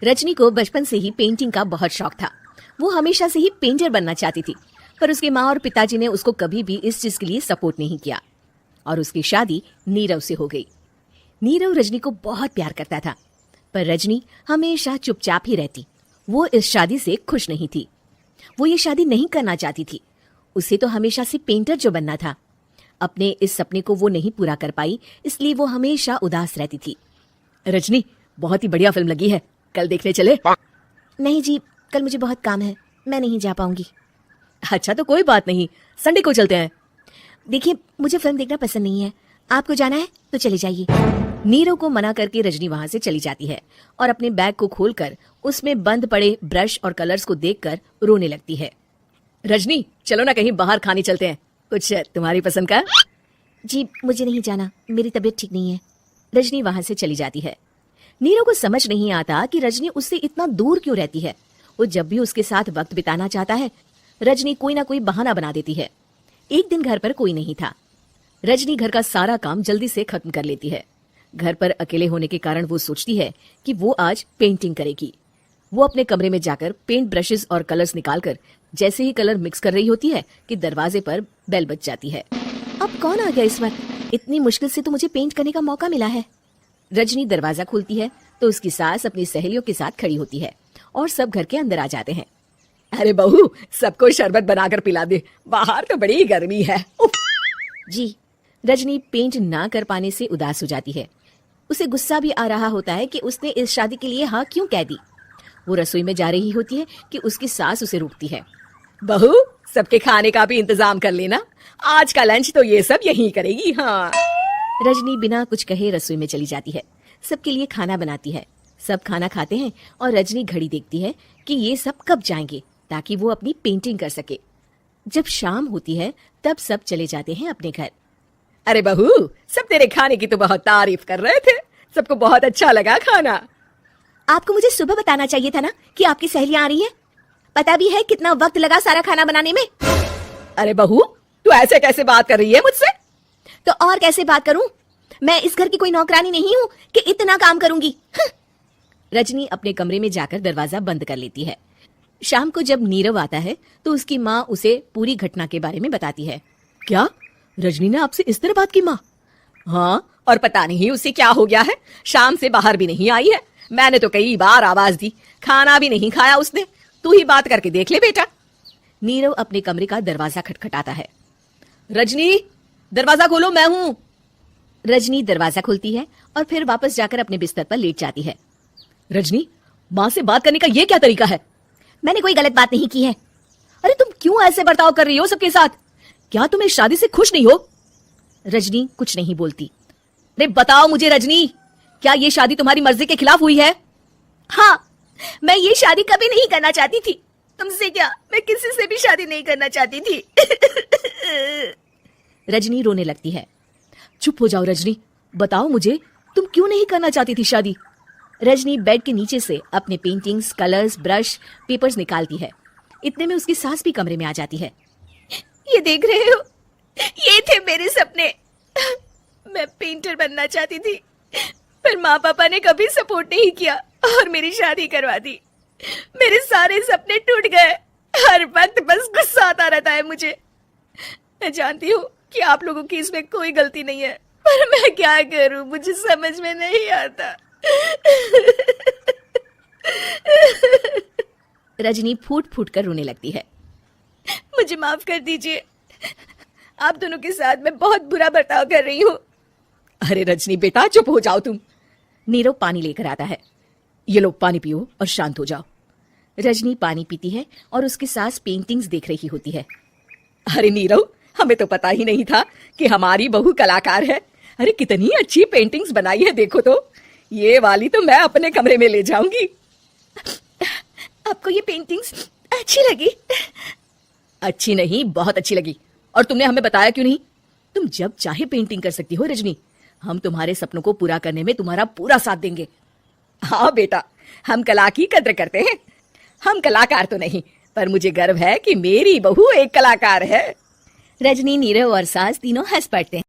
रजनी को बचपन से ही पेंटिंग का बहुत शौक था। वो हमेशा से ही पेंटर बनना चाहती थी, पर उसके माँ और पिताजी ने उसको कभी भी इस चीज के लिए सपोर्ट नहीं किया और उसकी शादी नीरव से हो गई। नीरव रजनी को बहुत प्यार करता था, पर रजनी हमेशा चुपचाप ही रहती। वो इस शादी से खुश नहीं थी। वो ये शादी नहीं करना चाहती थी। उसे तो हमेशा से पेंटर जो बनना था। अपने इस सपने को वो नहीं पूरा कर पाई, इसलिए वो हमेशा उदास रहती थी। रजनी, बहुत ही बढ़िया फिल्म लगी है, कल देखने चले? नहीं जी, कल मुझे बहुत काम है, मैं नहीं जा पाऊंगी। अच्छा तो कोई बात नहीं, संडे को चलते हैं। देखिए, मुझे फिल्म देखना पसंद नहीं है, आपको जाना है तो चले जाइए। नीरव को मना करके रजनी वहां से चली जाती है और अपने बैग को खोलकर उसमें बंद पड़े ब्रश और कलर्स को देखकर रोने लगती है। रजनी, चलो ना कहीं बाहर खाने चलते हैं, कुछ तुम्हारी पसंद का। जी मुझे नहीं जाना, मेरी तबीयत ठीक नहीं है। रजनी वहां से चली जाती है। नीरव को समझ नहीं आता कि रजनी उससे इतना दूर क्यों रहती है। वो जब भी उसके साथ वक्त बिताना चाहता है, रजनी कोई ना कोई बहाना बना देती है। एक दिन घर पर कोई नहीं था। रजनी घर का सारा काम जल्दी से खत्म कर लेती है। घर पर अकेले होने के कारण वो सोचती है कि वो आज पेंटिंग करेगी। वो अपने कमरे में जाकर पेंट ब्रशेस और कलर्स निकालकर जैसे ही कलर मिक्स कर रही होती है कि दरवाजे पर बेल बज जाती है। अब कौन आ गया इस वक्त? इतनी मुश्किल से तो मुझे पेंट करने का मौका मिला है। रजनी दरवाजा खोलती है तो उसकी सास अपनी सहेलियों के साथ खड़ी होती है और सब घर के अंदर आ जाते हैं। अरे बहू, सबको शरबत बनाकर पिला दे, बाहर तो बड़ी गर्मी है। जी। रजनी पेंट ना कर पाने से उदास हो जाती है। उसे गुस्सा भी आ रहा होता है कि उसने इस शादी के लिए हाँ क्यों कह दी। वो रसोई में जा रही होती है कि उसकी सास उसे रोकती है। बहू, सबके खाने का भी इंतजाम कर लेना, आज का लंच तो ये सब यहीं करेगी। हाँ। रजनी बिना कुछ कहे रसोई में चली जाती है। सबके लिए खाना बनाती है। सब खाना खाते हैं और रजनी घड़ी देखती है कि ये सब कब जाएंगे ताकि वो अपनी पेंटिंग कर सके। जब शाम होती है तब सब चले जाते हैं अपने घर। अरे बहू, सब तेरे खाने की तो बहुत तारीफ कर रहे थे, सबको बहुत अच्छा लगा खाना। आपको मुझे सुबह बताना चाहिए था ना कि आपकी सहेलियां आ रही हैं। पता भी है कितना वक्त लगा सारा खाना बनाने में। अरे बहू, तू ऐसे कैसे बात कर रही है मुझसे? तो और कैसे बात करूं? मैं इस घर की कोई नौकरानी नहीं हूं कि इतना काम करूंगी। रजनी अपने कमरे में जाकर दरवाजा बंद कर लेती है। शाम को जब नीरव आता है तो उसकी माँ उसे पूरी घटना के बारे में बताती है। क्या रजनी ने आपसे इस तरह बात की माँ? हाँ, और पता नहीं उसे क्या हो गया है, शाम से बाहर भी नहीं आई है। मैंने तो कई बार आवाज दी, खाना भी नहीं खाया उसने। तू ही बात करके देख ले बेटा। नीरव अपने कमरे का दरवाजा खटखटाता है। रजनी, दरवाजा खोलो, मैं हूँ। रजनी दरवाजा खोलती है और फिर वापस जाकर अपने बिस्तर पर लेट जाती है। रजनी, माँ से बात करने का ये क्या तरीका है? मैंने कोई गलत बात नहीं की है। अरे तुम क्यों ऐसे बर्ताव कर रही हो सबके साथ? क्या तुम इस शादी से खुश नहीं हो? रजनी कुछ नहीं बोलती। अरे बताओ मुझे रजनी, क्या ये शादी तुम्हारी मर्जी के खिलाफ हुई है? हाँ, मैं ये शादी कभी नहीं करना चाहती थी। तुमसे क्या, मैं किसी से भी शादी नहीं करना चाहती थी। रजनी रोने लगती है। चुप हो जाओ रजनी, बताओ मुझे, तुम क्यों नहीं करना चाहती थी शादी? रजनी बेड के नीचे से अपने पेंटिंग्स, कलर्स, ब्रश, पेपर्स निकालती है। इतने में उसकी सास भी कमरे में आ जाती है। ये देख रहे हो, ये थे मेरे सपने। मैं पेंटर बनना चाहती थी, पर माँ पापा ने कभी सपोर्ट नहीं किया और मेरी शादी करवा दी। मेरे सारे सपने टूट गए। हर वक्त बस गुस्सा आता रहता है मुझे। मैं जानती हूँ कि आप लोगों की इसमें कोई गलती नहीं है, पर मैं क्या करूँ, मुझे समझ में नहीं आता। रजनी फूट फूट कर रोने लगती है। मुझे माफ कर दीजिए, आप दोनों के साथ मैं बहुत बुरा बर्ताव कर रही हूँ। अरे रजनी बेटा, चुप हो जाओ तुम। नीरव पानी लेकर आता है। ये लो पानी पियो और शांत हो जाओ। रजनी पानी पीती है और उसकी सास पेंटिंग्स देख रही होती है। अरे नीरव, हमें तो पता ही नहीं था कि हमारी बहू कलाकार है। अरे कितनी अच्छी पेंटिंग्स बनाई है, देखो तो। ये वाली तो मैं अपने कमरे में ले जाऊंगी। आपको ये पेंटिंग्स अच्छी लगी? अच्छी नहीं, बहुत अच्छी लगी। और तुमने हमें बताया क्यों नहीं? तुम जब चाहे पेंटिंग कर सकती हो रजनी। हम तुम्हारे सपनों को पूरा करने में तुम्हारा पूरा साथ देंगे। हाँ बेटा, हम कला की कद्र करते हैं। हम कलाकार तो नहीं, पर मुझे गर्व है कि मेरी बहू एक कलाकार है। रजनी, नीरव और सास तीनों हंस पड़ते हैं।